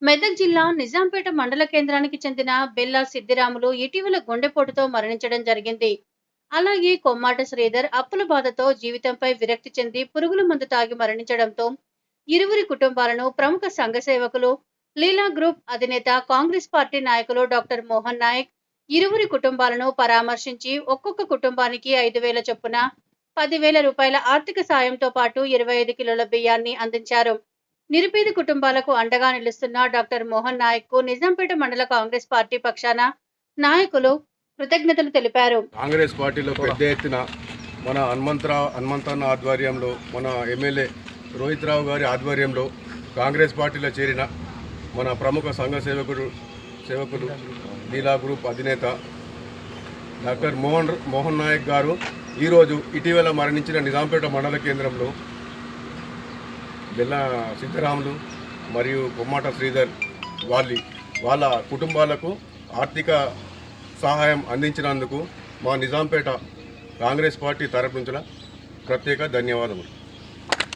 మెదక్ జిల్లా నిజాంపేట మండల కేంద్రానికి చెందిన బెల్లా సిద్దిరాములు ఇటీవల గుండెపోటుతో మరణించడం జరిగింది. అలాగే కొమ్మాట శ్రీధర్ అప్పుల బాధతో జీవితంపై విరక్తి చెంది పురుగుల మందు తాగి మరణించడంతో ఇరువురి కుటుంబాలను ప్రముఖ సంఘ సేవకులు, లీలా గ్రూప్ అధినేత, కాంగ్రెస్ పార్టీ నాయకులు డాక్టర్ మోహన్ నాయక్ ఇరువురి కుటుంబాలను పరామర్శించి ఒక్కొక్క కుటుంబానికి 5,000 చొప్పున 10,000 రూపాయల ఆర్థిక సాయంతో పాటు 25 కిలోల బియ్యాన్ని అందించారు. నిరుపేద కుటుంబాలకు అండగా నిలుస్తున్న డాక్టర్ మోహన్ నాయక్ కు నిజాంపేట మండల కాంగ్రెస్ పార్టీ పక్షాన నాయకులు కృతజ్ఞతలు తెలిపారు. కాంగ్రెస్ పార్టీలో పెద్ద ఎత్తున మన హనుమంతన్న ఆధ్వర్యంలో, మన ఎమ్మెల్యే రోహిత్ రావు గారి ఆధ్వర్యంలో కాంగ్రెస్ పార్టీలో చేరిన మన ప్రముఖ సంఘ సేవకులు లీలా గ్రూప్ అధినేత డాక్టర్ మోహన్ నాయక్ గారు ఈరోజు ఇటీవల మరణించిన నిజాంపేట మండల కేంద్రంలో బెల్లా సిద్ధరాములు మరియు కొమ్మాట శ్రీధర్ వాళ్ళ కుటుంబాలకు ఆర్థిక సహాయం అందించినందుకు మా నిజాంపేట కాంగ్రెస్ పార్టీ తరపు నుంచి ప్రత్యేక ధన్యవాదములు.